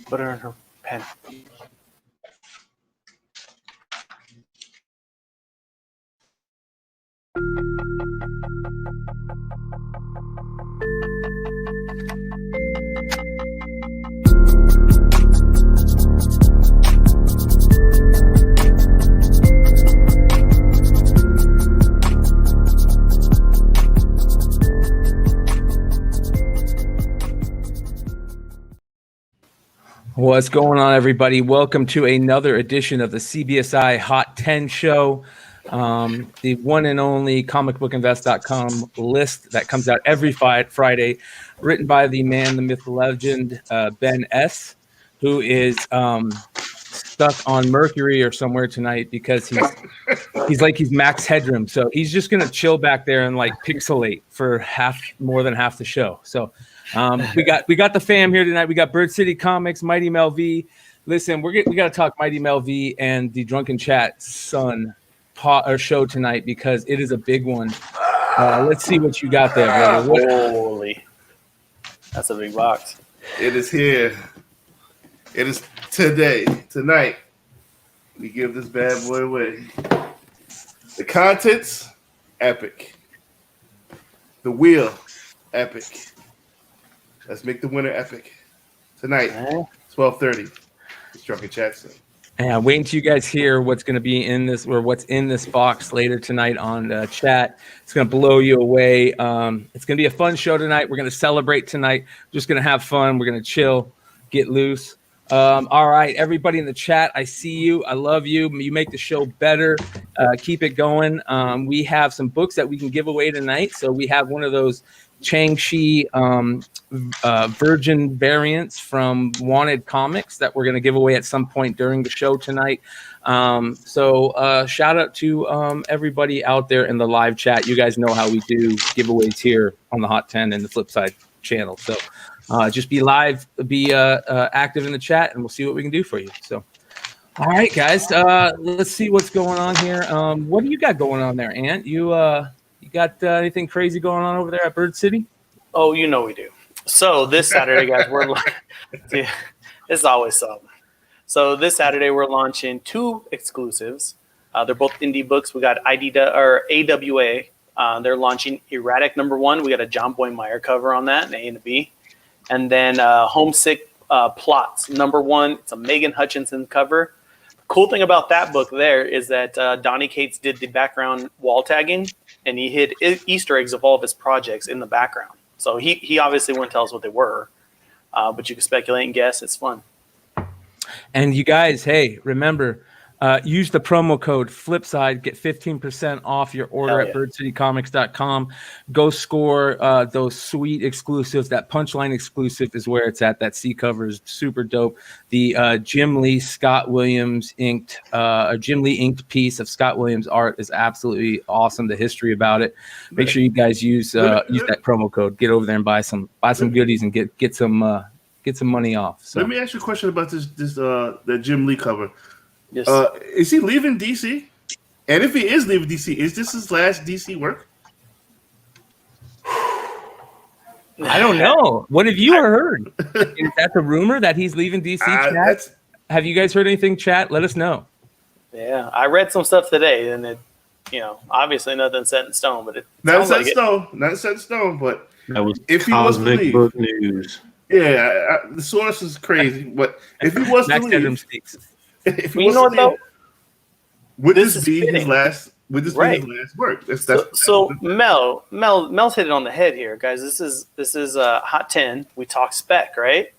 Put her in her pen. What's going on, everybody? Welcome to another edition of the CBSI Hot 10 show, the one and only comicbookinvest.com list that comes out every Friday, written by the man, the myth, the legend, Ben S., who is stuck on Mercury or somewhere tonight because he's Max Headroom. So he's just going to chill back there and like pixelate for more than half the show. So we got the fam here tonight. We got Bird City Comics, Mighty Mel V. Listen, we got to talk Mighty Mel V and the Drunken Chat show tonight because it is a big one. Let's see what you got there, brother. Holy, that's a big box. It is here. It is tonight. We give this bad boy away. The contents, epic. The wheel, epic. Let's make the winner epic. Tonight, 12:30. It's Drunken Chat. And wait until you guys hear what's going to be in this or what's in this box later tonight on chat. It's going to blow you away. It's going to be a fun show tonight. We're going to celebrate tonight. We're just going to have fun. We're going to chill, get loose. All right, everybody in the chat, I see you. I love you. You make the show better. Keep it going. We have some books that we can give away tonight. So we have one of those Shang-Chi Virgin variants from Wanted Comics that we're going to give away at some point during the show tonight. So shout out to everybody out there in the live chat. You guys know how we do giveaways here on the Hot 10 and the Flipside channel. So just be live, be active in the chat, and we'll see what we can do for you. So, all right, guys, let's see what's going on here. What do you got going on there, Ant? You got anything crazy going on over there at Bird City? Oh, you know we do. So this Saturday, guys, this is always something. So this Saturday, we're launching two exclusives. They're both indie books. We got AWA. They're launching Erratic #1. We got a John Boy Meyer cover on that, an A and a B. And then Homesick Plots #1. It's a Megan Hutchinson cover. The cool thing about that book there is that Donnie Cates did the background wall tagging, and he hid Easter eggs of all of his projects in the background. So he obviously wouldn't tell us what they were, but you can speculate and guess. It's fun. And you guys, hey, remember, use the promo code Flipside, get 15% off your order at birdcitycomics.com. Go score those sweet exclusives. That Punchline exclusive is where it's at. That C cover is super dope. The Jim Lee inked piece of Scott Williams art is absolutely awesome. The history about it. Make sure you guys use that promo code. Get over there and buy some goodies and get some money off. So let me ask you a question about that Jim Lee cover. Yes. Is he leaving DC? And if he is leaving DC, is this his last DC work? I don't know. What have you heard? Is that the rumor that he's leaving DC? Chat? Have you guys heard anything, chat? Let us know. Yeah, I read some stuff today, and it, obviously nothing set in stone, but it not set in stone. But that was if he was to leave, book news. Yeah, the source is crazy. But if he was to leave, if he was to leave, would this be his last? Would this be his last work? So Mel's hit it on the head here, guys. This is Hot 10. We talk spec, right?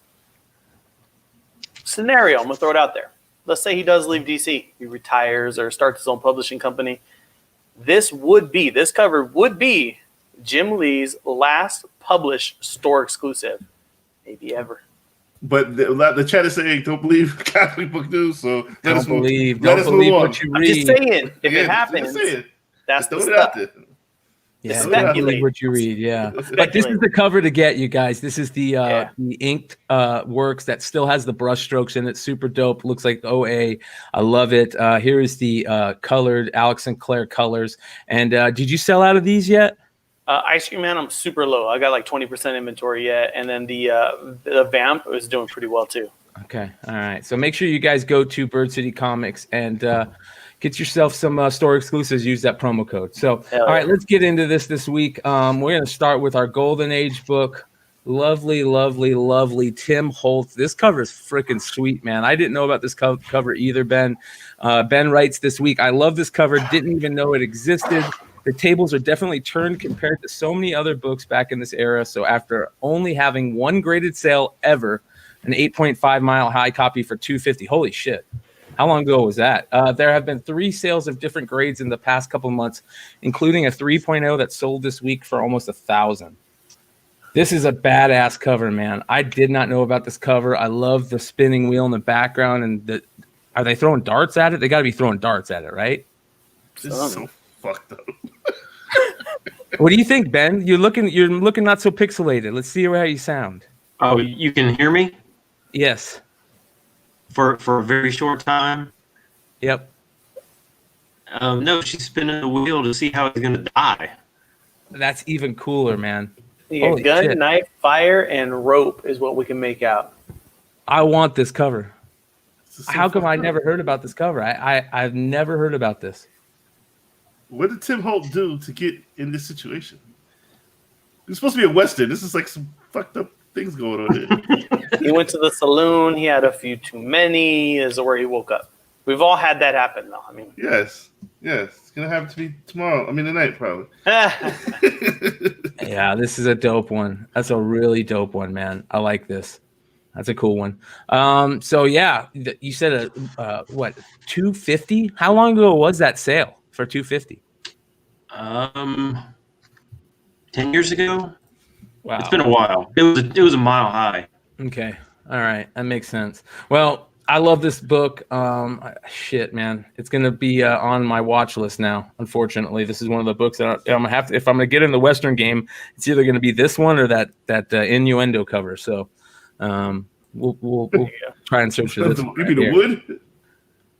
Scenario. I'm gonna throw it out there. Let's say he does leave DC. He retires or starts his own publishing company. This cover would be Jim Lee's last published store exclusive, maybe ever. But the chat is saying, don't believe Catholic book news. So don't believe what you read. I'm just saying, if it happens, that's the stuff. Yeah, don't believe what you read. Yeah, but this is the cover to get, you guys. This is the inked works that still has the brush strokes in it. Super dope. Looks like OA. I love it. Here is the colored Alex and Claire colors. And did you sell out of these yet? Ice Cream Man, I'm super low. I got like 20% inventory yet, and then the Vamp is doing pretty well too. Okay. All right. So make sure you guys go to Bird City Comics and get yourself some store exclusives. Use that promo code. So, all right, let's get into this week. We're going to start with our Golden Age book. Lovely, lovely, lovely Tim Holt. This cover is freaking sweet, man. I didn't know about this cover either, Ben. Ben writes this week, I love this cover. Didn't even know it existed. The tables are definitely turned compared to so many other books back in this era. So after only having one graded sale ever, an 8.5 mile high copy for $250. Holy shit. How long ago was that? There have been 3 sales of different grades in the past couple of months, including a 3.0 that sold this week for almost $1,000. This is a badass cover, man. I did not know about this cover. I love the spinning wheel in the background. And are they throwing darts at it? They got to be throwing darts at it, right? This is so fucked up. What do you think, Ben? You're looking not so pixelated. Let's see how you sound. Oh, you can hear me? Yes. For a very short time? Yep. No, she's spinning the wheel to see how he's going to die. That's even cooler, man. You got gun, knife, fire, and rope is what we can make out. I want this cover. How come I never heard about this cover? I've never heard about this. What did Tim Holt do to get in this situation? It's supposed to be a Western. This is like some fucked up things going on here. He went to the saloon. He had a few too many. Is where he woke up. We've all had that happen, though. I mean, yes. It's gonna happen to me tomorrow. I mean, tonight probably. Yeah, this is a dope one. That's a really dope one, man. I like this. That's a cool one. So yeah, you said what, $250? How long ago was that sale for $250? 10 years ago. Wow, it's been a while. It was a mile high. Okay, all right, that makes sense. Well, I love this book. Shit, man, it's gonna be on my watch list now. Unfortunately, this is one of the books that I'm gonna have to. If I'm gonna get in the Western game, it's either gonna be this one or that innuendo cover. So, we'll try and search for this. You mean the wood?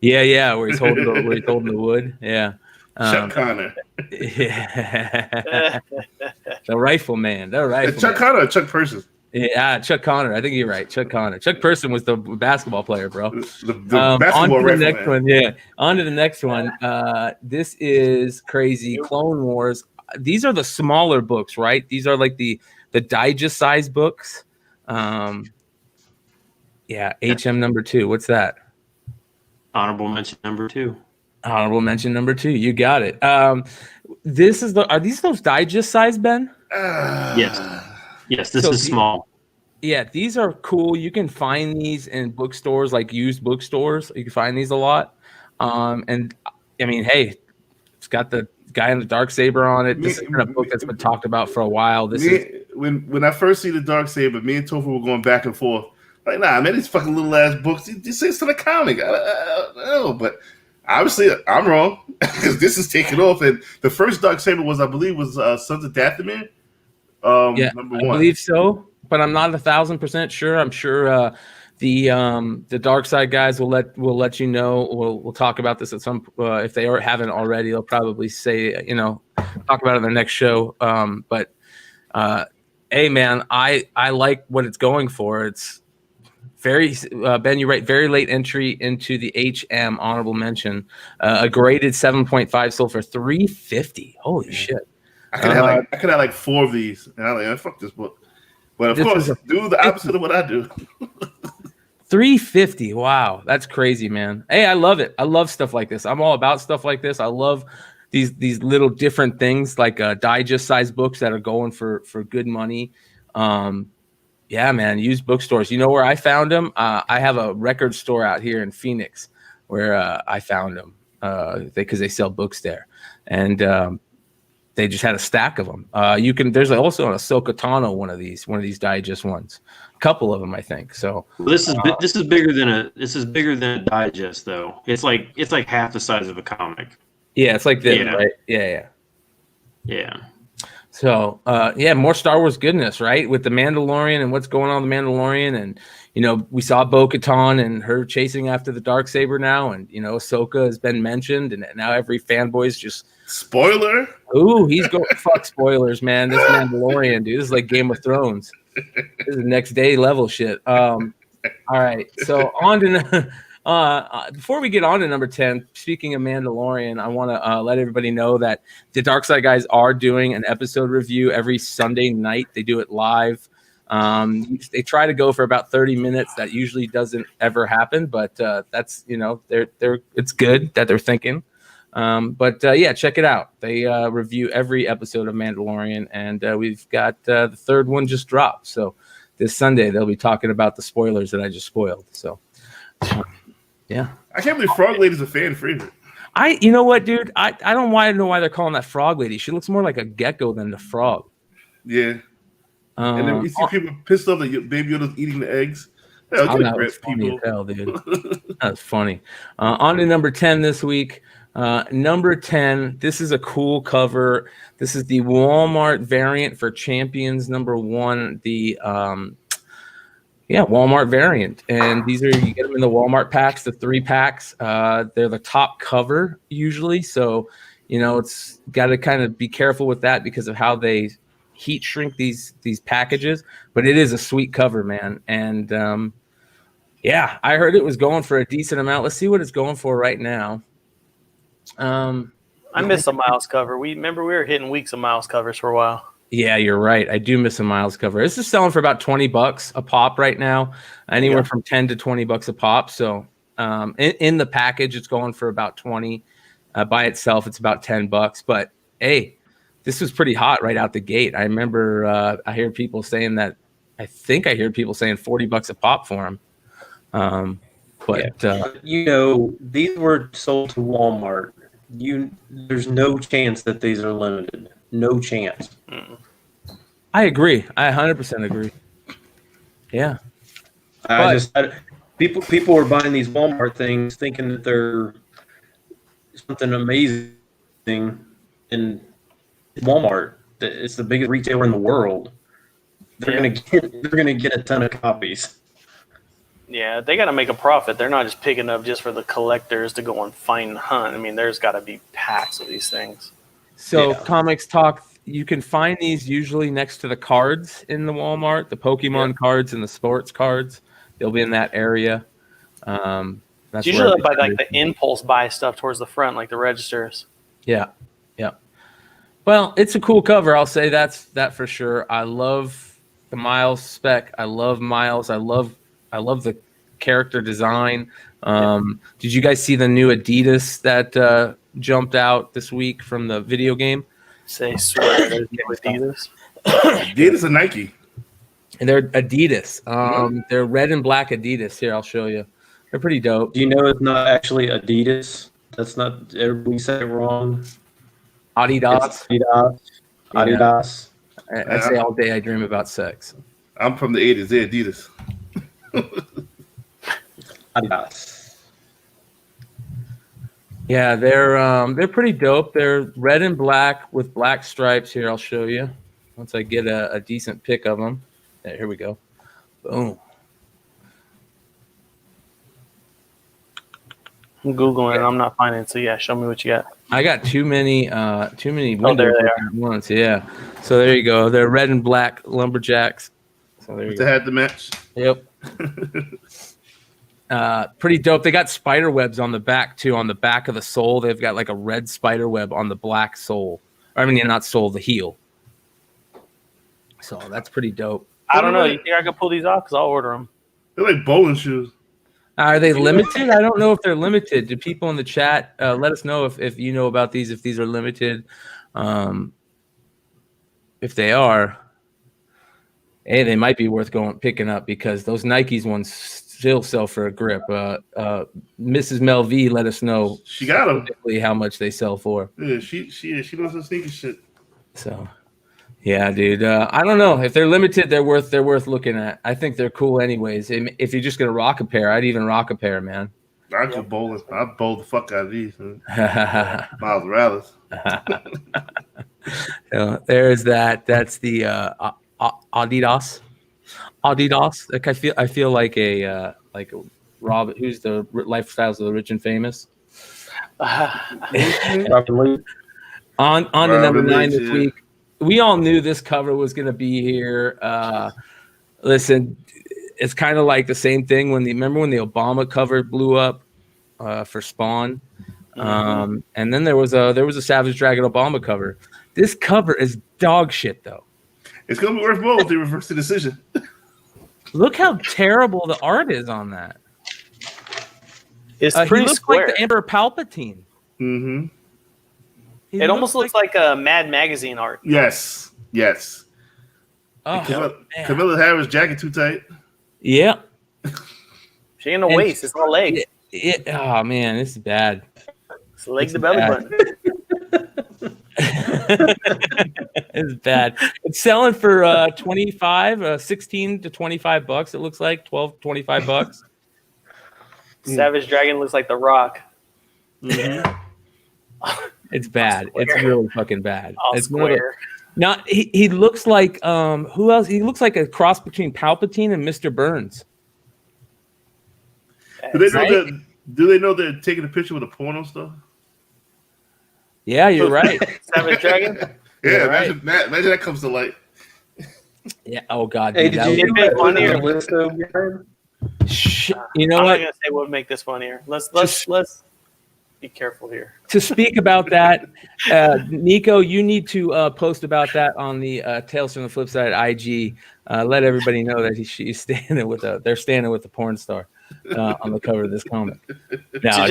Yeah, where he's holding the wood. Yeah. Chuck Connor. Yeah. The rifleman. Chuck Connor or Chuck Person? Yeah, Chuck Connor. I think you're right. Chuck Connor. Chuck Person was the basketball player, bro. The basketball on to the next man. one. Yeah. On to the next one. This is crazy. Clone Wars. These are the smaller books, right? These are like the digest size books. Yeah, HM number 2. What's that? Honorable mention number 2. Honorable mention number 2. You got it. This is are these those digest size, Ben? Yes, this is small. Yeah, these are cool. You can find these in bookstores, like used bookstores. You can find these a lot. And I mean, hey, it's got the guy in the Darksaber on it. This is a book that's been talked about for a while. When I first see the Darksaber, me and Topher were going back and forth. Like, nah, man, these fucking little ass books. This is to the comic. I don't know, but obviously I'm wrong because this is taking off. And the first Darksaber I believe, was Sons of Dathomir. Number 1. I believe so, but I'm not 1,000% sure. I'm sure the Dark Side guys will let you know. We'll talk about this at some if they haven't already. They'll probably say talk about it in their next show. But hey, man, I like what it's going for. It's very Ben, you're right. Very late entry into the HM honorable mention. A graded 7.5 sold for $350. Holy shit. I could have like 4 of these, and I'm like, fuck this book. But of course, do the opposite of what I do. $350. Wow, that's crazy, man. Hey, I love it. I love stuff like this. I'm all about stuff like this. I love these little different things, like digest size books that are going for good money. Yeah, man. Used bookstores. You know where I found them? I have a record store out here in Phoenix where I found them because they sell books there, and they just had a stack of them. There's also an Ahsoka Tano one of these digest ones, a couple of them, I think. So this is bigger than a digest though. It's like half the size of a comic. Yeah, it's like this, right? Yeah. So more Star Wars goodness, right? With the Mandalorian and what's going on with the Mandalorian, and we saw Bo-Katan and her chasing after the Darksaber now, and Ahsoka has been mentioned, and now every fanboy's just spoiler. Ooh, he's going fuck spoilers, man. This Mandalorian, dude, this is like Game of Thrones. This is next day level shit. All right. So on to before we get on to number 10, speaking of Mandalorian, I want to let everybody know that the Dark Side guys are doing an episode review every Sunday night. They do it live. They try to go for about 30 minutes. That usually doesn't ever happen, but that's, they're it's good that they're thinking. But yeah, check it out. They review every episode of Mandalorian, and we've got the third one just dropped. So this Sunday they'll be talking about the spoilers that I just spoiled. So yeah, I can't believe Frog Lady's a fan favorite. You know what, dude? I don't know why they're calling that Frog Lady. She looks more like a gecko than the frog. Yeah. And then you see people pissed off that Baby Yoda's eating the eggs. Yeah, that was funny as hell, dude. That was funny. On to number 10 this week. Number 10, this is a cool cover. This is the Walmart variant for Champions #1, the Walmart variant. And these you get them in the Walmart packs, the 3 packs. They're the top cover usually. So, it's got to kind of be careful with that because of how they heat shrink these packages. But it is a sweet cover, man. And I heard it was going for a decent amount. Let's see what it's going for right now. I miss a Miles cover. We were hitting weeks of Miles covers for a while. Yeah, you're right. I do miss a Miles cover. This is selling for about $20 a pop right now, anywhere from $10 to $20 a pop. So in the package, it's going for about $20. By itself, it's about $10. But hey, this was pretty hot right out the gate. I remember I hear people saying that. I think I hear people saying $40 a pop for them. These were sold to Walmart. There's no chance that these are limited. No chance. I agree. I 100% agree. Yeah. People are buying these Walmart things thinking that they're something amazing, and Walmart, it's the biggest retailer in the world. They're gonna get a ton of copies. Yeah, they got to make a profit. They're not just picking up just for the collectors to go and find and hunt. I mean, there's got to be packs of these things. So Comics Talk, you can find these usually next to the cards in the Walmart, the Pokemon cards and the sports cards. They'll be in that area. That's it's usually by like the impulse buy stuff towards the front, like the registers. Yeah. Well, it's a cool cover. I'll say that for sure. I love the Miles spec. I love Miles. I love the character design. Did you guys see the new Adidas that jumped out this week from the video game? Swear, there's new Adidas. Adidas and Nike. And they're Adidas. They're red and black Adidas. Here, I'll show you. They're pretty dope. Do you know it's not actually Adidas? That's not. Everybody said it wrong. Adidas. Adidas. I say all day I dream about sex. I'm from the 80s. They're Adidas. Adidas. Yeah, they're pretty dope. They're red and black with black stripes. Here, I'll show you once I get a decent pic of them. Here we go. Boom. I'm Googling it. I'm not finding it. So yeah, show me what you got. I got too many windows there they at once. Yeah. So there you go. They're red and black lumberjacks. So there you go. They had the match. Yep. Pretty dope. They got spider webs on the back too. On the back of the sole, they've got like a red spider web on the black sole. I mean, not sole, the heel. So that's pretty dope. I don't know. You think I can pull these off? Because I'll order them. They're like bowling shoes. Are they limited? I don't know if they're limited. Do people in the chat let us know if you know about these, if these are limited? If they are, hey, they might be worth picking up because those Nikes ones still sell for a grip. Mrs. Mel V let us know she got them. How much they sell for. Yeah, she knows the sneaker shit. So, yeah, dude. I don't know if they're limited. They're worth looking at. I think they're cool, anyways. If you're just gonna rock a pair, I'd even rock a pair, man. I could bowl. I'd bowl the fuck out of these. Miles Morales. There's that. That's the Adidas. Like I feel like a Robin. Who's the Lifestyles of the Rich and Famous? Robin On to number 9 this week. We all knew this cover was going to be here. Listen, it's kind of like the same thing remember when the Obama cover blew up for Spawn, and then there was a Savage Dragon Obama cover. This cover is dog shit though. It's gonna be worth more if they reverse the decision. Look how terrible the art is on that. It's He pretty looks square. like the Emperor Palpatine. Mm-hmm. It almost looks like a Mad Magazine art. Yes. Oh, Camilla Harris jacket too tight. yeah. She ain't no waist. It's all legs. Oh man, this is bad. It's legs to belly button. It's bad. It's selling for 16 to $25. It looks like $25. Savage Dragon looks like The Rock. Mm-hmm. It's bad. It's really fucking bad. All It's one of the- square. Not he looks like who else? He looks like a cross between Palpatine and Mr. Burns. Do they know they're taking a picture with a porno star? Yeah, you're right. Savage Dragon? Yeah, right. imagine that comes to light. Yeah. Oh God. Hey, dude, did you that get would- on your list though, Garen? You know I'm what? not gonna say what would make this funnier. Let's be careful here. To speak about that, Nico, you need to post about that on the Tales from the Flipside IG. Let everybody know that she's standing with they're standing with the porn star on the cover of this comic. No,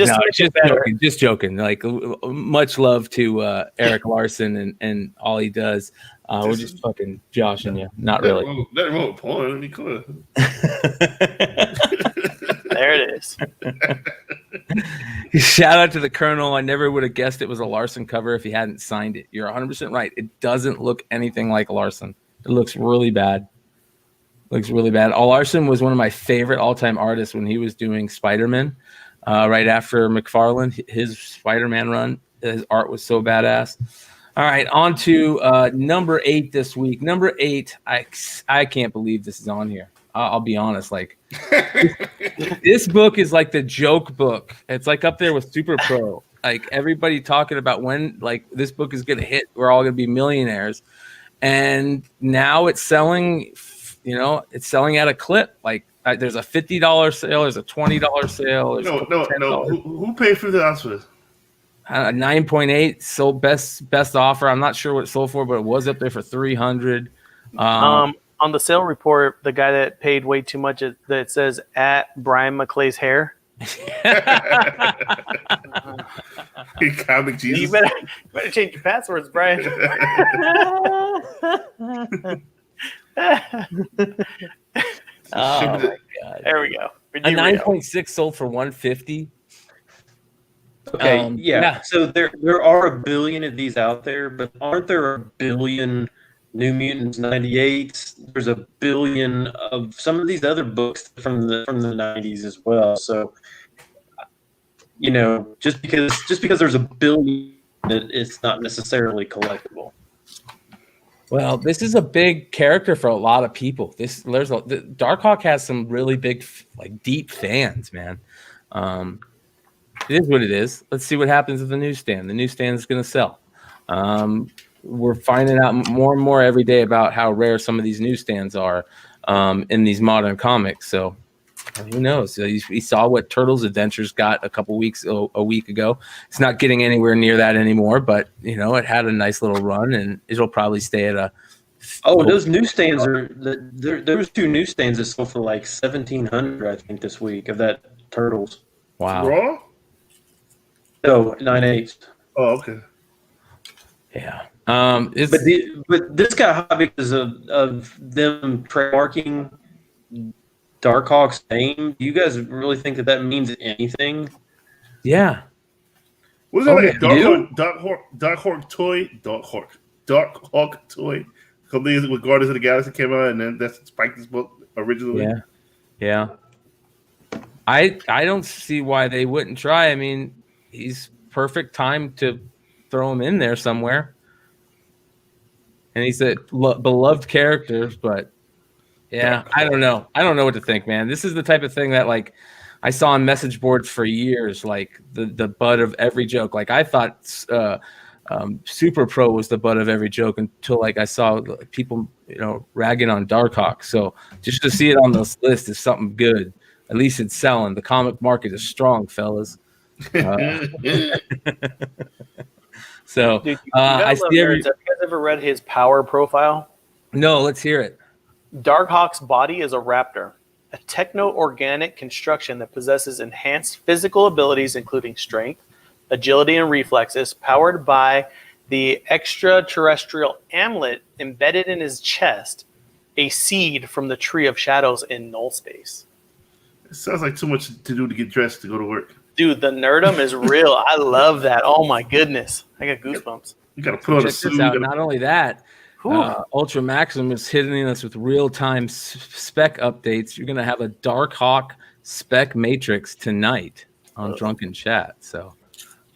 just joking. Like much love to Erik Larsen and all he does. We're just fucking joshing you. Not really. Nothing wrong with porn. Let me clear. There it is. Shout out to the Colonel. I never would have guessed it was a Larsen cover if he hadn't signed it. You're 100% right. It doesn't look anything like Larsen. It looks really bad. Larsen was one of my favorite all-time artists when he was doing Spider-Man. Right after McFarlane, his Spider-Man run, his art was so badass. All right, on to number 8 this week. Number 8, I can't believe this is on here. I'll be honest. Like, this book is like the joke book. It's like up there with Super Pro. Like everybody talking about when like this book is going to hit. We're all going to be millionaires. And now it's selling, it's selling at a clip. Like there's a $50 sale. There's a $20 sale. No. Who paid $50 for this? 9.8 sold best offer. I'm not sure what it sold for, but it was up there for 300. On the sale report, the guy that paid way too much, that says at Brian McClay's hair. Comic Jesus. You better change your passwords, Brian. Oh my God. There we go. A 9.6 sold for 150. Okay, yeah. So there are a billion of these out there, but aren't there a billion New Mutants 98? There's a billion of some of these other books from the 90s as well. So just because there's a billion, it's not necessarily collectible. Well, this is a big character for a lot of people. Darkhawk has some really big, like deep fans, man. It is what it is. Let's see what happens at the newsstand. The newsstand is going to sell. We're finding out more and more every day about how rare some of these newsstands are in these modern comics. So who knows? So we saw what Turtles Adventures got a week ago. It's not getting anywhere near that anymore, but it had a nice little run, and it'll probably stay at a. Oh, those newsstands there was 2 newsstands that sold for like $1,700, I think, this week of that Turtles. Wow. Raw? No, 9/8. Oh, okay. Yeah. But this got hot because of them trademarking Darkhawk's name. Do you guys really think that means anything? Yeah. Was that like you Darkhawk toy? Darkhawk toy. A couple years with Guardians of the Galaxy came out, and then that's Spike's book originally. Yeah. I don't see why they wouldn't try. I mean, he's perfect time to throw him in there somewhere. And he's a beloved character, but yeah, I don't know. I don't know what to think, man. This is the type of thing that like I saw on message boards for years, like the butt of every joke. Like I thought Super Pro was the butt of every joke until like I saw people, ragging on Darkhawk. So just to see it on this list is something good. At least it's selling. The comic market is strong, fellas. So Dude, you I gotta love see nerds. Have you guys ever read his power profile? No, let's hear it. Darkhawk's body is a raptor, a techno-organic construction that possesses enhanced physical abilities including strength, agility, and reflexes, powered by the extraterrestrial amulet embedded in his chest, a seed from the Tree of Shadows in null space. It sounds like too much to do to get dressed to go to work. Dude, the nerdum is real. I love that. Oh my goodness. I got goosebumps. You got to put on a Check suit. this out. Not only that, Whew. Ultra Maximum is hitting us with real-time spec updates. You're going to have a Darkhawk spec matrix tonight on Drunken Chat. So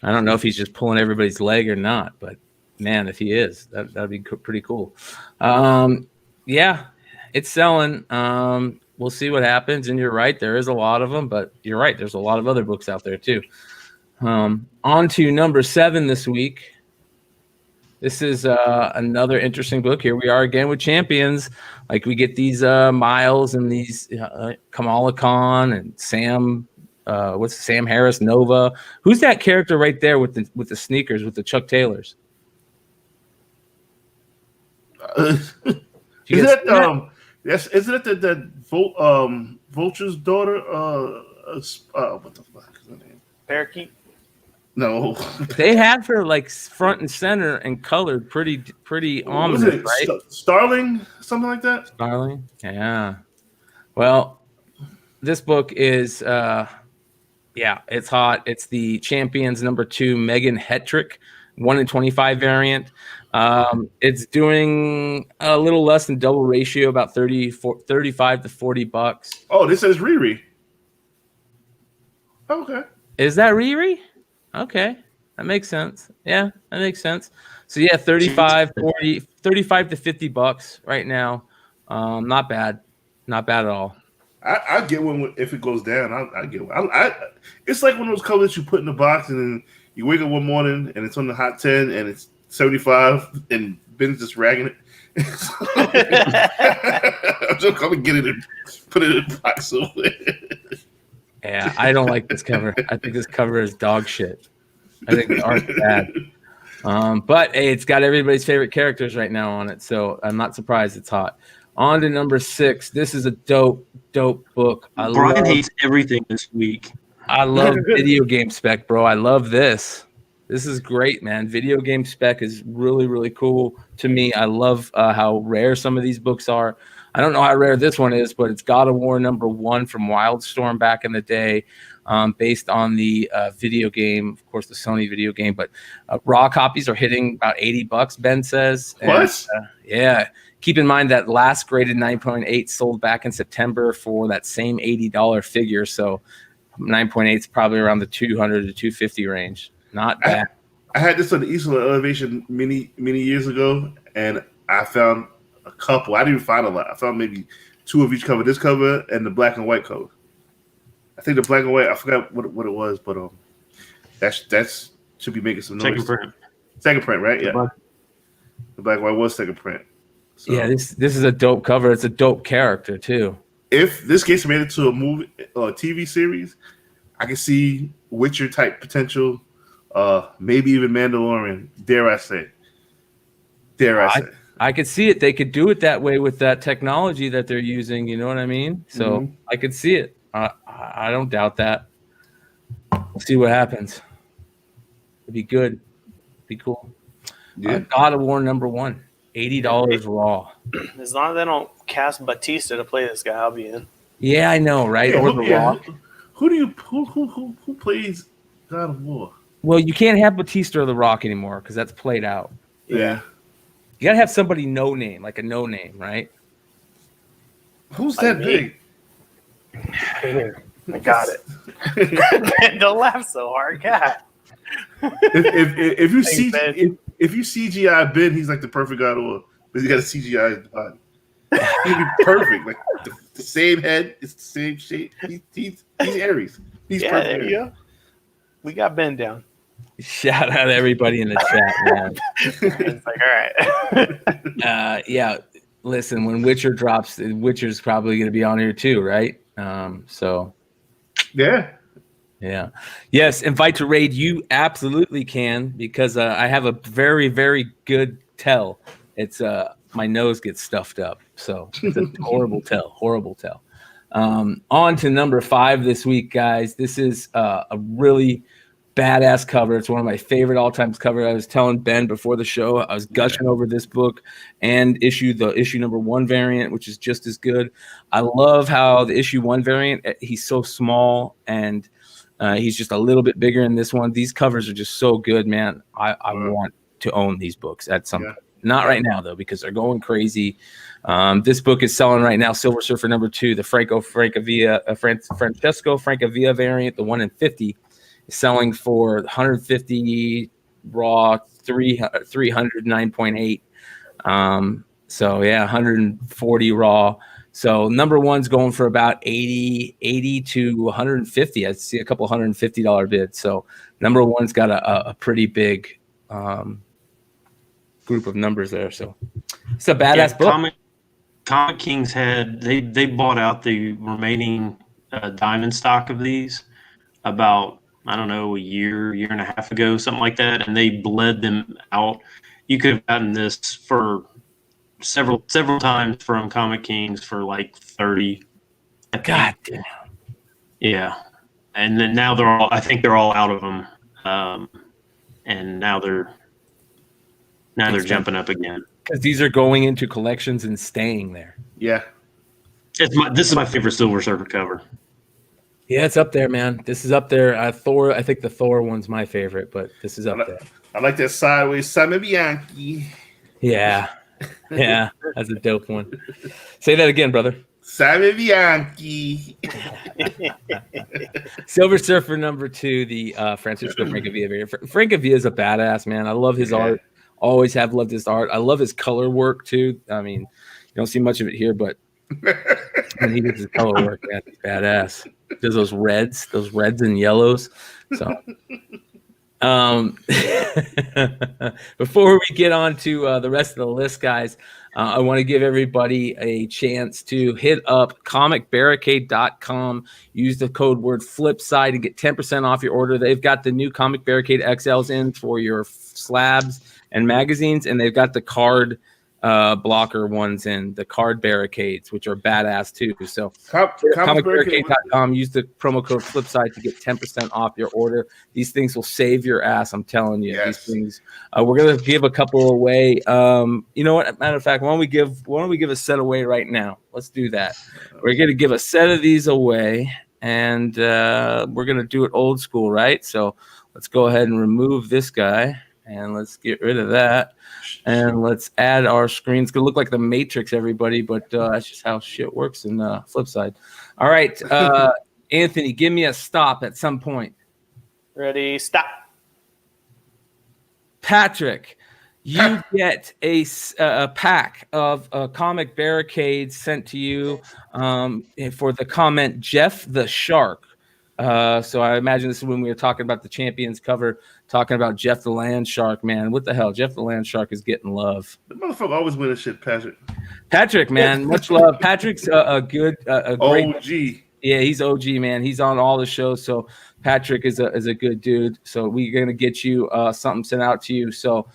I don't know if he's just pulling everybody's leg or not, but man, if he is, that'd be pretty cool. Yeah, it's selling. We'll see what happens. And you're right, there is a lot of them, but you're right, there's a lot of other books out there too. On to number 7 this week. This is another interesting book. Here we are again with champions. Like we get these Miles and these Kamala Khan and Sam. What's Sam Harris Nova? Who's that character right there with the sneakers with the Chuck Taylors? Isn't it the Vulture's daughter? What the fuck is her name? Parakeet. No. They have her like front and center and colored pretty ominous, right? Starling, something like that. Starling, yeah. Well, this book is it's hot. It's the Champions number 2 Meghan Hetrick 1 in 25 variant. It's doing a little less than double ratio, about 35 to $40. Oh, this says Riri. Okay. Is that Riri? Okay. That makes sense. Yeah, that makes sense. So yeah, 35 to $50 right now. Not bad. Not bad at all. I get one if it goes down. I get one. It's like one of those colors you put in the box and then you wake up one morning and it's on the hot 10 and it's 75 and Ben's just ragging it. I'm just going to get it and put it in the box somewhere. Yeah, I don't like this cover. I think this cover is dog shit. I think the art's bad. But hey, it's got everybody's favorite characters right now on it, so I'm not surprised it's hot. On to number 6. This is a dope book. Brian hates everything this week. I love video game spec, bro. I love this. This is great, man. Video game spec is really, really cool to me. I love how rare some of these books are. I don't know how rare this one is, but it's God of War number 1 from Wildstorm back in the day, based on the video game, of course, the Sony video game. But raw copies are hitting about $80, Ben says. What? And, yeah. Keep in mind that last graded 9.8 sold back in September for that same $80 figure. So 9.8 is probably around the $200 to $250 range. Not bad. I had this on the Eastern Elevation many years ago, and I found a couple. I didn't even find a lot. I found maybe 2 of each cover. This cover and the black and white cover. I think the black and white. I forgot what it was, but that's should be making some noise. Second print, right? Yeah. The black and white was second print. So, yeah, this is a dope cover. It's a dope character too. If this gets made into a movie or TV series, I can see Witcher type potential. Maybe even Mandalorian. Dare I say? I could see it. They could do it that way with that technology that they're using. You know what I mean? So I could see it. I don't doubt that. We'll see what happens. It'd be good. Be cool. Yeah. God of War number 1. $80 raw. As long as they don't cast Batista to play this guy, I'll be in. Yeah, I know, right? Yeah, or The Rock. Who plays God of War? Well, you can't have Batista or The Rock anymore because that's played out. Yeah. You gotta have somebody no name, like a no name, right? Who's that big? I got it. Don't laugh so hard, God. If you see Ben. if you CGI Ben, he's like the perfect God of War, but he got a CGI body. He'd be perfect, like the same head, it's the same shape. He's Aries. He's perfect. There you go. We got Ben down. Shout out to everybody in the chat, man. It's like, all right. Yeah. Listen, when Witcher drops, Witcher's probably going to be on here too, right? So Yeah. yeah. Yes, invite to raid. You absolutely can, because I have a very, very good tell. It's my nose gets stuffed up. So it's a horrible tell. On to number 5 this week, guys. This is a really badass cover. It's one of my favorite all-time covers. I was telling Ben before the show, I was gushing over this book and issue number 1 variant, which is just as good. I love how the issue 1 variant, he's so small, and he's just a little bit bigger in this one. These covers are just so good, man. I want to own these books at some point. Not right now, though, because they're going crazy. This book is selling right now. Silver Surfer number 2, the Francavilla, Francesco Francavilla variant, the 1 in 50, is selling for 150 raw, 309.8. So yeah, 140 raw. So number 1's going for about 80 to 150. I see a couple $150 bids. So number 1's got a pretty big group of numbers there. So it's a badass book. Comic Kings they bought out the remaining diamond stock of these about, I don't know, a year and a half ago, something like that, and they bled them out. You could have gotten this for several times from Comic Kings for like 30. God damn. Yeah, and then now I think they're all out of them, and now they're jumping up again. Because these are going into collections and staying there. Yeah. This is my favorite Silver Surfer cover. Yeah, it's up there, man. This is up there. Thor, I think the Thor one's my favorite, but this is up there. I like that sideways Simon Bianchi. Yeah. Yeah, that's a dope one. Say that again, brother. Simon Bianchi. Silver Surfer number 2, the Francesco Francavilla variant. Francavilla is a badass, man. I love his art. Always have loved his art. I love his color work too. I mean, you don't see much of it here, but when he does his color work, man, he's badass. Does those reds and yellows. So before we get on to the rest of the list, guys, I want to give everybody a chance to hit up comicbarricade.com. Use the code word Flipside to get 10% off your order. They've got the new Comic Barricade XLs in for your slabs and magazines, and they've got the card blocker ones in, the card barricades, which are badass too. So comicbarricade.com, use the promo code Flipside to get 10% off your order. These things will save your ass, I'm telling you. Yes. These things, we're gonna give a couple away. You know what, matter of fact, why don't we give a set away right now? Let's do that. We're gonna give a set of these away, and we're gonna do it old school, right? So let's go ahead and remove this guy, and let's get rid of that. And let's add our screen. It's going to look like the Matrix, everybody, but that's just how shit works in Flipside. All right, Anthony, give me a stop at some point. Ready, stop. Patrick, you get a pack of comic barricades sent to you for the comment Jeff the Shark. So I imagine this is when we were talking about the Champions cover, talking about Jeff the Land Shark, man. What the hell? Jeff the Land Shark is getting love. The motherfucker always winning shit, Patrick. Patrick, man, much love. Patrick's a great OG. Yeah, he's OG, man. He's on all the shows. So Patrick is a good dude. So we're going to get you something sent out to you. So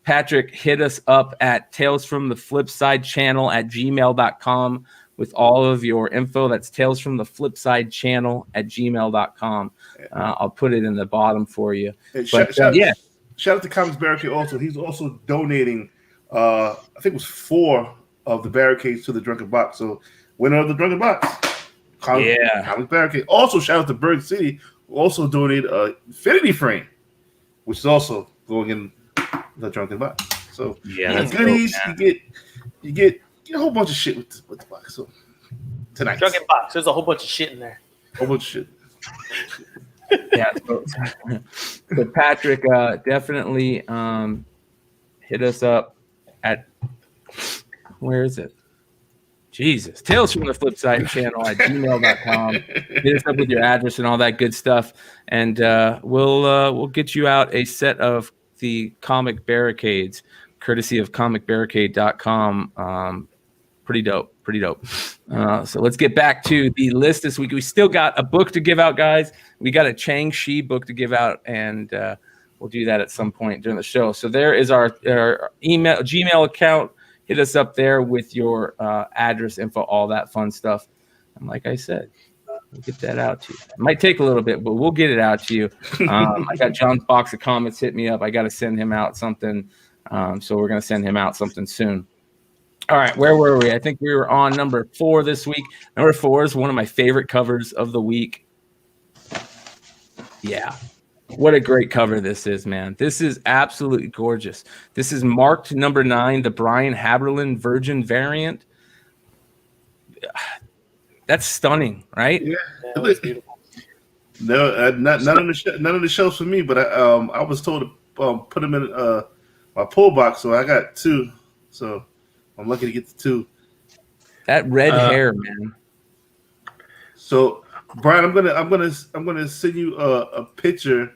Patrick, hit us up at Tales from the Flipside channel at gmail.com. with all of your info. That's Tales from the Flipside channel at gmail.com. I'll put it in the bottom for you. Shout out to Comics Barricade also. He's also donating, I think it was 4 of the barricades to the Drunken Box. So winner of the Drunken Box, Comics Barricade. Also shout out to Bird City, who also donated an Infinity frame, which is also going in the Drunken Box. So that's goodies. Dope, you get a whole bunch of shit with the box. So tonight, Drunken Box. There's a whole bunch of shit in there. whole bunch of shit. Yeah. So Patrick, definitely hit us up at, where is it? Jesus. Tales from the Flipside channel at gmail.com. Hit us up with your address and all that good stuff. And we'll get you out a set of the comic barricades, courtesy of comicbarricade.com. Pretty dope. So let's get back to the list this week. We still got a book to give out, guys. We got a Shang-Chi book to give out, and we'll do that at some point during the show. So there is our Gmail account. Hit us up there with your address, info, all that fun stuff. And like I said, we'll get that out to you. It might take a little bit, but we'll get it out to you. I got John's box of comments hit me up. I got to send him out something. So we're going to send him out something soon. All right, where were we? I think we were on number 4 this week. Number 4 is one of my favorite covers of the week. Yeah. What a great cover this is, man. This is absolutely gorgeous. This is marked number 9, the Brian Haberlin Virgin variant. That's stunning, right? Yeah, That was beautiful. No, none of the shelves for me, but I was told to put them in my pull box, so I got 2. So I'm lucky to get the 2. That red hair, man. So Brian, I'm gonna send you a picture,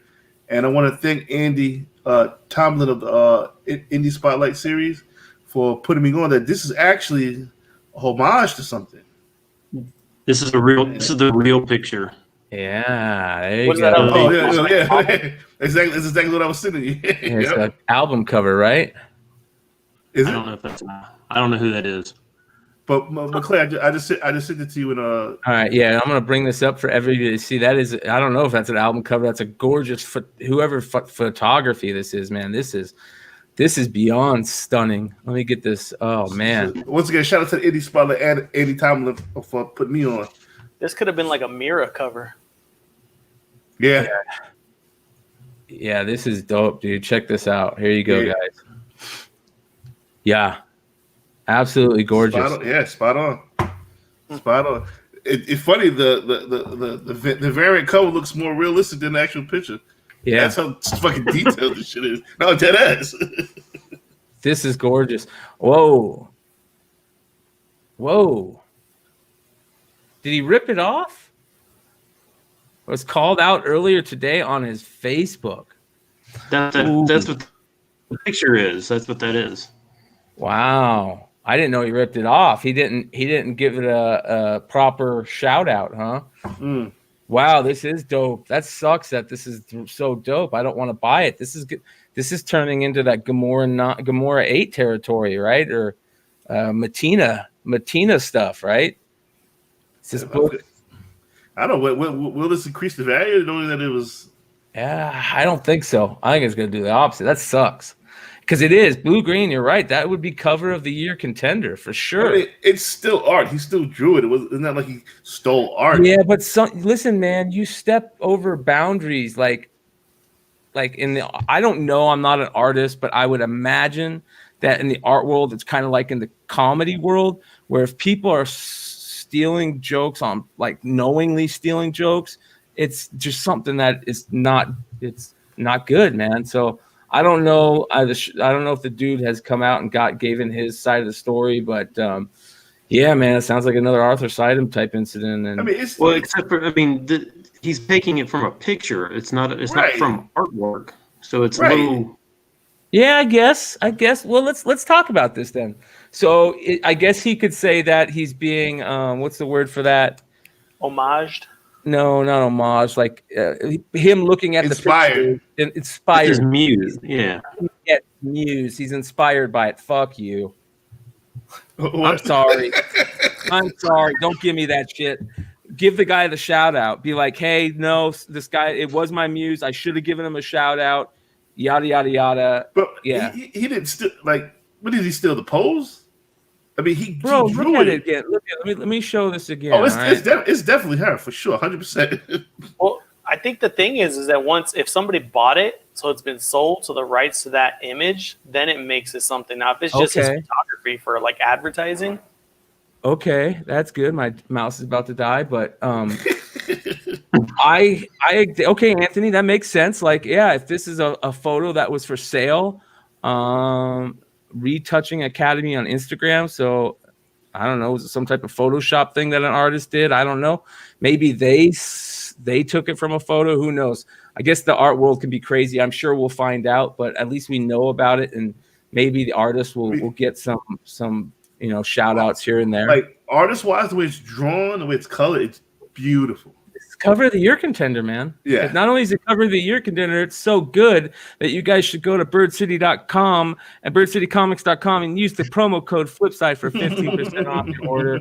and I want to thank Andy Tomlin of the Indie Spotlight series for putting me on that. This is actually a homage to something. This is the real picture. Yeah, there you What's go. that up? Oh yeah. Exactly. That's exactly what I was sending you. It's an album cover, right? Is I it? don't know if that's. I don't know who that is. But Claire, I just sent it to you in All right, yeah, I'm gonna bring this up for everybody to see. That is, I don't know if that's an album cover. That's a gorgeous photography this is, man. This is beyond stunning. Let me get this. Oh man! Once again, shout out to the Indie Spotlight and Andy Tomlin for putting me on. This could have been like a Mira cover. Yeah. Yeah, this is dope, dude. Check this out. Here you go, guys. Yeah, absolutely gorgeous. Spot on. It's funny. The variant cover looks more realistic than the actual picture. Yeah, That's how fucking detailed this shit is. No, dead ass. This is gorgeous. Whoa. Did he rip it off? It was called out earlier today on his Facebook. That's what the picture is. That's what that is. Wow. I didn't know he ripped it off. He didn't give it a proper shout out, huh? Mm. Wow, this is dope. That sucks that this is so dope. I don't want to buy it. This is turning into that Gamora 8 territory, right? Or Matina stuff, right? This book. I don't know. Will this increase the value, knowing that it was? Yeah, I don't think so. I think it's going to do the opposite. That sucks. Because it is blue-green. You're right. That would be cover of the year contender for sure. I mean, it's still art. He still drew it. It's not like he stole art. Yeah, but listen, man, you step over boundaries like in the. I don't know. I'm not an artist, but I would imagine that in the art world, it's kind of like in the comedy world, where if people are stealing jokes on like knowingly stealing jokes, it's just something that is not. It's not good, man. So. I don't know. I don't know if the dude has come out and given his side of the story, but yeah, man, it sounds like another Arthur Sidem type incident. And I mean, except for he's taking it from a picture. It's not from artwork, so it's a little. Yeah, I guess. Well, let's talk about this then. So I guess he could say that he's being what's the word for that? Homaged. No, not homage. Like him looking at inspired. The picture. Inspired. His muse. Yeah. Muse. He's inspired by it. Fuck you. What? I'm sorry. Don't give me that shit. Give the guy the shout out. Be like, hey, no, this guy, it was my muse. I should have given him a shout out. Yada, yada, yada. But yeah. He didn't steal, like, what did he steal? The pose? I mean, he drew look at it again. Let me show this again. Oh, it's definitely her for sure, 100%. Well, I think the thing is that if somebody bought it, so it's been sold, so the rights to that image, then it makes it something. Now, if it's just his photography for like advertising, okay, that's good. My mouse is about to die, but okay, Anthony, that makes sense. Like, yeah, if this is a photo that was for sale, Retouching Academy on Instagram. So I don't know, was it some type of Photoshop thing that an artist did? I don't know. Maybe they took it from a photo. Who knows? I guess the art world can be crazy. I'm sure we'll find out, but at least we know about it, and maybe the artist will get some shout outs here and there. Like artist wise, the way it's drawn, the way it's colored, it's beautiful. It's cover of the year contender, man. Yeah. Not only is it cover of the year contender, it's so good that you guys should go to birdcity.com and birdcitycomics.com and use the promo code Flipside for 15% off your order.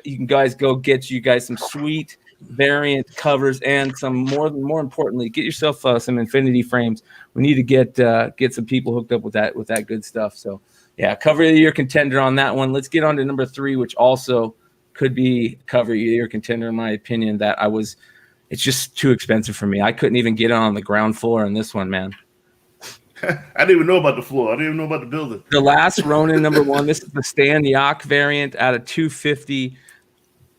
You can guys go get you guys some sweet variant covers and some more importantly, get yourself some infinity frames. We need to get some people hooked up with that good stuff. So yeah, cover of the year contender on that one. Let's get on to number 3, which also could be cover of the year contender in my opinion. It's just too expensive for me. I couldn't even get on the ground floor on this one, man. I didn't even know about the floor. I didn't even know about the building. The last Ronin number 1. This is the Stan Yak variant out of 250.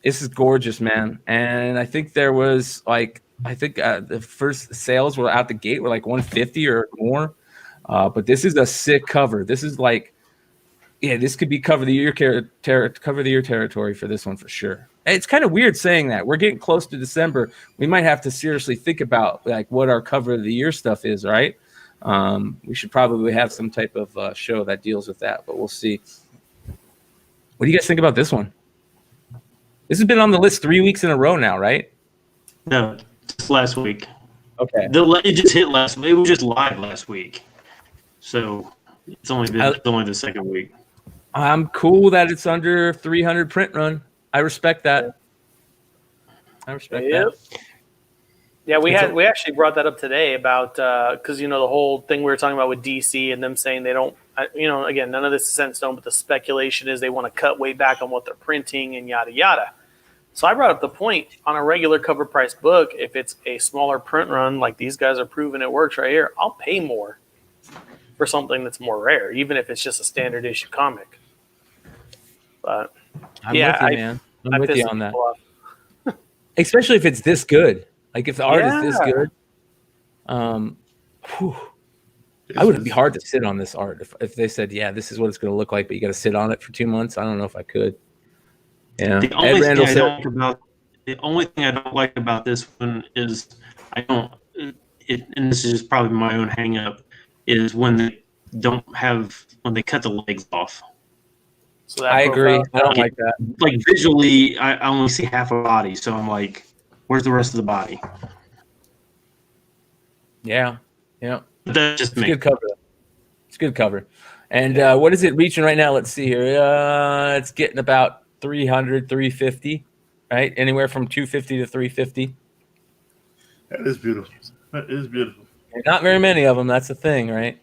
This is gorgeous, man. And I think there was the first sales were out the gate were like 150 or more. But this is a sick cover. This is like, yeah, this could be cover of the year territory for this one for sure. It's kind of weird saying that. We're getting close to December. We might have to seriously think about like what our cover of the year stuff is, right? We should probably have some type of show that deals with that, but we'll see. What do you guys think about this one? This has been on the list 3 weeks in a row now, right? No, just last week. Okay. It just hit last week. It was just live last week. So it's only the second week. I'm cool that it's under 300 print run. I respect that. That. Yeah, we actually brought that up today about because the whole thing we were talking about with DC and them saying they don't. Again, none of this is set in stone, but the speculation is they want to cut way back on what they're printing and yada yada. So I brought up the point on a regular cover price book, if it's a smaller print run like these guys are proving it works right here, I'll pay more for something that's more rare, even if it's just a standard issue comic. But I'm with you, man. I'm with you on that. Especially if it's this good. Like if the art is this good. I would be hard to sit on this art if they said, yeah, this is what it's going to look like, but you got to sit on it for 2 months. I don't know if I could. Yeah. The only thing I don't like about this one is and this is probably my own hang up, is when they cut the legs off. So I agree. I don't like that. Like visually, I only see half a body, so I'm like, where's the rest of the body? Yeah. But that's just me. Good cover. It's good cover. And what is it reaching right now? Let's see here. It's getting about 300, 350, right? Anywhere from 250 to 350. That is beautiful. Not very many of them. That's the thing, right?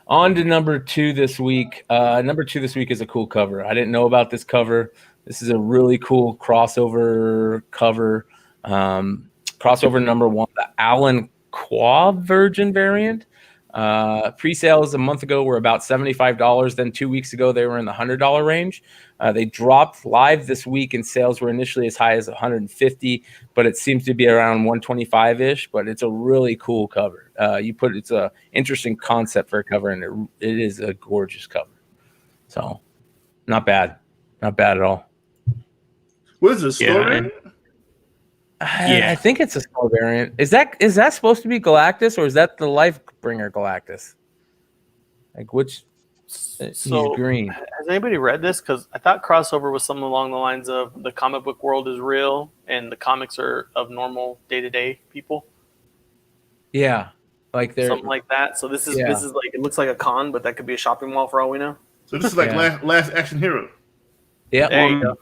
On to number 2 this week. Number 2 this week is a cool cover. I didn't know about this cover. This is a really cool crossover cover. Crossover number 1, the Alan Quah Virgin variant. Pre-sales a month ago were about $75. Then 2 weeks ago, they were in the $100 range. They dropped live this week, and sales were initially as high as $150, but it seems to be around $125-ish. But it's a really cool cover. It's a interesting concept for a cover, and it is a gorgeous cover. So, not bad at all. What is this story? I think it's a small variant. Is that supposed to be Galactus, or is that the Lifebringer Galactus? Like which? He's green. Has anybody read this? Because I thought crossover was something along the lines of the comic book world is real and the comics are of normal day-to-day people. Yeah, like they're something like that. So this is like, it looks like a con, but that could be a shopping mall for all we know. So this is like Last Action Hero. Yeah. There you go.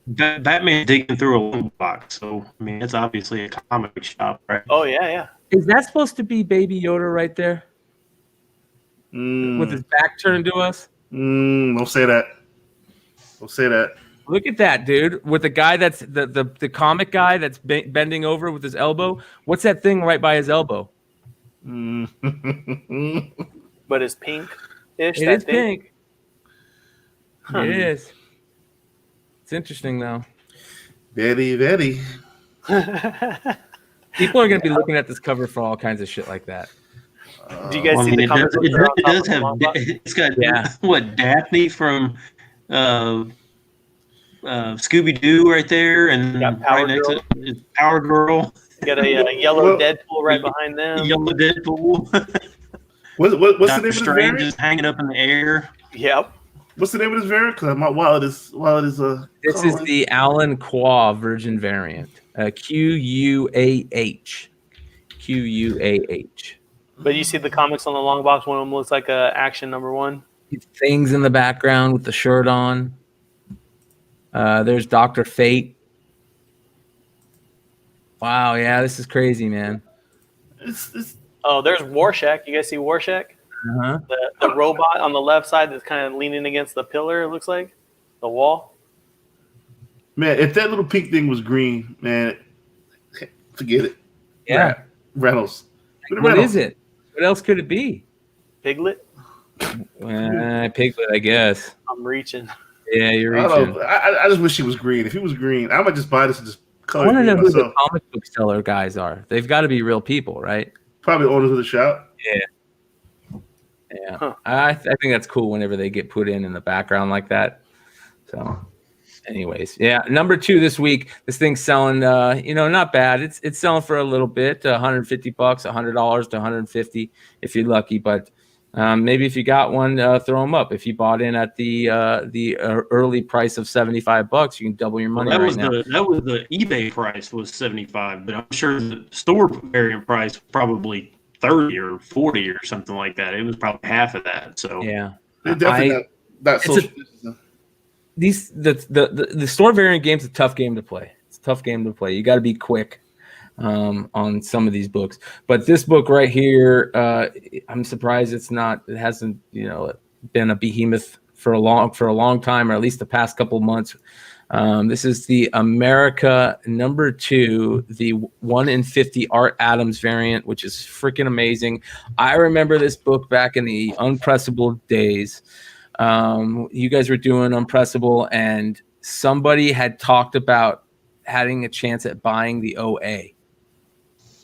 Batman digging through a long box, so I mean it's obviously a comic shop, right? Oh yeah. Is that supposed to be Baby Yoda right there? With his back turned to us? Don't say that. Look at that, dude. With the guy that's the comic guy that's bending over with his elbow. What's that thing right by his elbow? But it's pink-ish. It is pink. Huh. It is. It's interesting, though. Very, very. People are going to be looking at this cover for all kinds of shit like that. Do you guys see the cover? It does have. It's got what Daphne from Scooby Doo right there, and Got Power right next Girl. to it is Power Girl. Got a yellow Well, Deadpool right behind them. Yellow Deadpool. What's the name Doctor of this Strange variant? is hanging up in the air. Yep. What's the name of this variant? Because my wallet is This is the Alan Quah Virgin variant. QUAH. QUAH. But you see the comics on the long box. One of them looks like Action #1. Things in the background with the shirt on. There's Dr. Fate. Wow, yeah, this is crazy, man. Oh, there's Rorschach. You guys see Rorschach? Uh-huh. The robot on the left side that's kind of leaning against the pillar, it looks like. The wall. Man, if that little pink thing was green, man, forget it. Yeah. Reynolds. What is it? What else could it be? Piglet. Piglet, I guess. I'm reaching. Yeah, you're I reaching. don't know. I just wish he was green. If he was green, I might just buy this and just I color want to it know green who the myself. comic book seller guys are. They've got to be real people, right? Probably owners of the shop. Yeah. Huh. I think that's cool whenever they get put in the background like that. So, anyways, yeah. Number 2 this week. This thing's selling, not bad. It's selling for a little bit, $150, $100 to $150 if you're lucky. But maybe if you got one, throw them up. If you bought in at the early price of $75, you can double your money That right was now. that was the eBay price was $75, but I'm sure the store variant price was probably $30 or $40 or something like that. It was probably half of that. So Yeah. They definitely not social distancing. The store variant game's a tough game to play. It's a tough game to play. You got to be quick on some of these books. But this book right here, I'm surprised it hasn't been a behemoth for a long time, or at least the past couple months. This is the America #2, the 1 in 50 Art Adams variant, which is freaking amazing. I remember this book back in the Unpressable days. You guys were doing Unpressable, and somebody had talked about having a chance at buying the OA.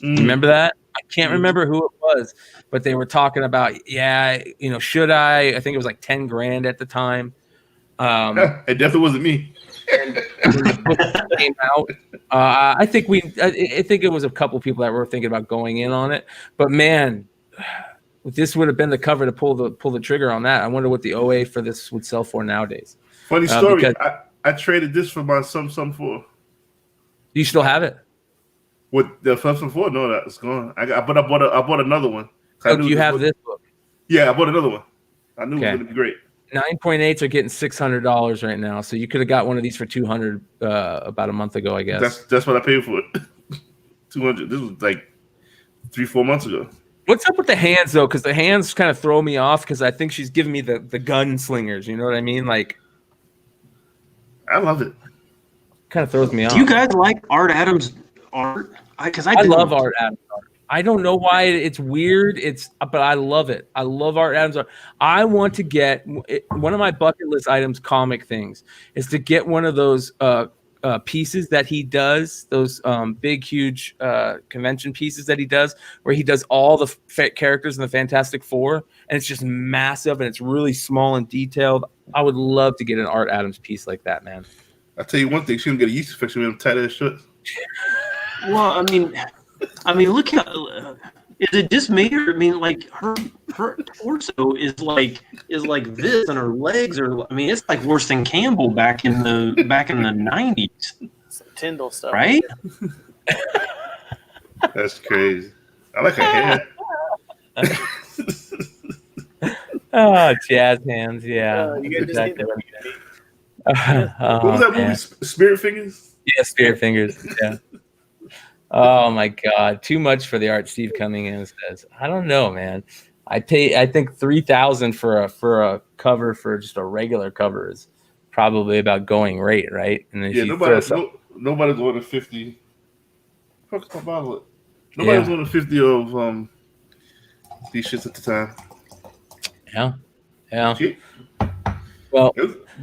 You remember that? I can't remember who it was, but they were talking about, should I? I think it was like 10 grand at the time. It definitely wasn't me. When the book came out, I think it was a couple people that were thinking about going in on it. But man, this would have been the cover to pull the trigger on that. I wonder what the OA for this would sell for nowadays. Funny story. I traded this for my Sum 4. Do you still have it? With the Sum 4? No, that's gone. I bought another one. Oh, do you have this book? Yeah, I bought another one. I knew it was going to be great. 9.8s are getting $600 right now, so you could have got one of these for $200 about a month ago, I guess. That's what I paid for it. $200. This was like 3-4 months ago. What's up with the hands though? Because the hands kind of throw me off. Because I think she's giving me the gunslingers. You know what I mean? Like, I love it. Kind of throws me off. Do you guys like Art Adams art? Because I love Art Adams art. I don't know why it's weird. But I love it. I love Art Adams art. I want to get one of my bucket list items. Comic things is to get one of those pieces that he does. Those big, huge convention pieces that he does, where he does all the characters in the Fantastic Four, and it's just massive and it's really small and detailed. I would love to get an Art Adams piece like that, man. I'll tell you one thing: she didn't get a yeast infection with them tight ass shirts. Well, I mean, look how is it just me, or I mean, like her torso is like this, and her legs are. I mean, it's like worse than Campbell back in the 90s. Some Tyndall stuff, right? That's crazy. I like her hair. Oh, jazz hands, yeah. You guys just need to What was that movie? Spirit Fingers? Yeah, Spirit Fingers. Yeah. Oh my God, too much for the art. Steve coming in and says, "I don't know, man. I think $3,000 for a cover for just a regular cover is probably about going rate, right?" And then nobody's going to 50. Fuck my bottle. Nobody's going to 50 of these shits at the time. Yeah. Cheap. Well,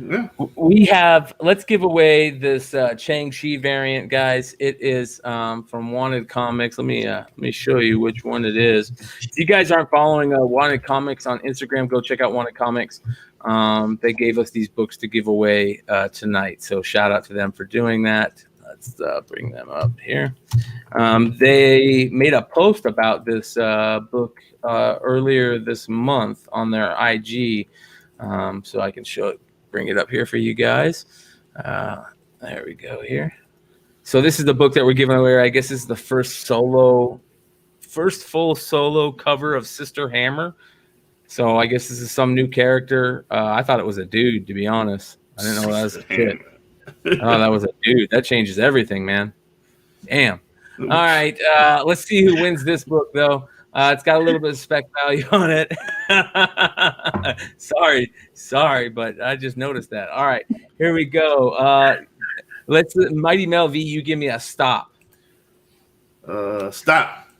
Yeah. Let's give away this Shang-Chi variant, guys. It is from Wanted Comics. Let me show you which one it is. If you guys aren't following Wanted Comics on Instagram, go check out Wanted Comics. They gave us these books to give away tonight, so shout out to them for doing that. Let's bring them up here. They made a post about this book earlier this month on their IG, so I can bring it up here for you guys. There we go here. So this is the book that we're giving away. I guess this is the first full solo cover of Sister Hammer. So I guess this is some new character. I thought it was a dude, to be honest. I didn't know that was a kid. Oh, that was a dude. That changes everything, man. Damn. All right. Let's see who wins this book, though. It's got a little bit of spec value on it. Sorry, but I just noticed that. All right, here we go. Let's Mighty Mel V. You give me a stop. Stop.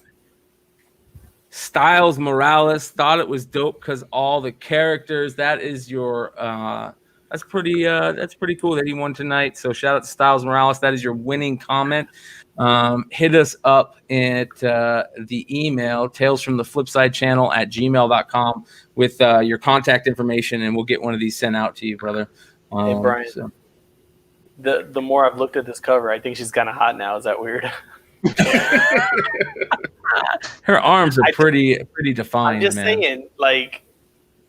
Styles Morales, thought it was dope because all the characters. That is your. That's pretty cool that he won tonight. So shout out to Styles Morales. That is your winning comment. Hit us up at the email talesfromtheflipside@gmail.com with your contact information, and we'll get one of these sent out to you, brother. Hey, Brian. So. The more I've looked at this cover, I think she's kind of hot now. Is that weird? Her arms are pretty defined. I'm just saying, like,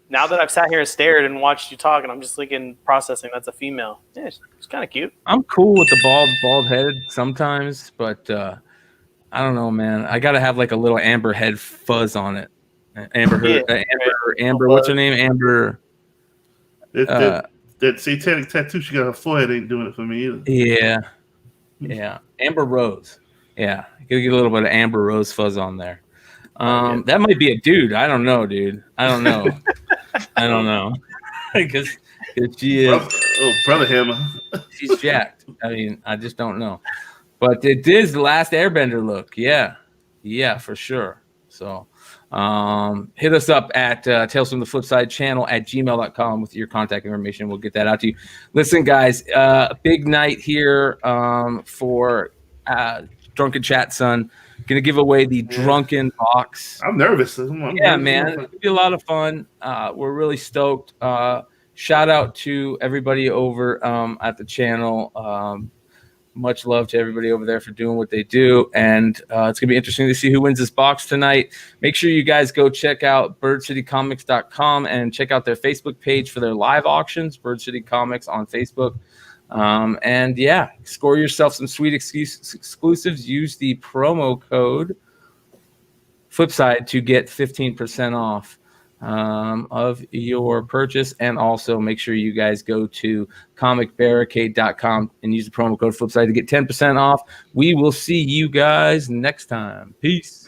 now that I've sat here and stared and watched you talk, and I'm just processing that's a female. Yeah, it's kind of cute. I'm cool with the bald head sometimes, but I don't know, man. I gotta have like a little amber head fuzz on it. Amber. What's her name? Amber. That satanic tattoo she got on her forehead ain't doing it for me either. Yeah. Amber Rose. Yeah, you gotta get a little bit of Amber Rose fuzz on there. That might be a dude. I don't know, dude. I don't know. Because she is. Brother Hammer. She's jacked. I mean, I just don't know. But it is the last Airbender look. Yeah, for sure. So hit us up at Tales from the Flipside channel at gmail.com with your contact information. We'll get that out to you. Listen, guys, big night here for Drunken Chat, son. Gonna give away the Drunken box. I'm nervous. Man, it'll be a lot of fun. We're really stoked. Shout out to everybody over at the channel. Much love to everybody over there for doing what they do, and it's gonna be interesting to see who wins this box tonight. Make sure you guys go check out birdcitycomics.com and check out their Facebook page for their live auctions. Bird City Comics on Facebook. And yeah, score yourself some sweet exclusives. Use the promo code Flipside to get 15% off of your purchase. And also make sure you guys go to comicbarricade.com and use the promo code Flipside to get 10% off. We will see you guys next time. Peace.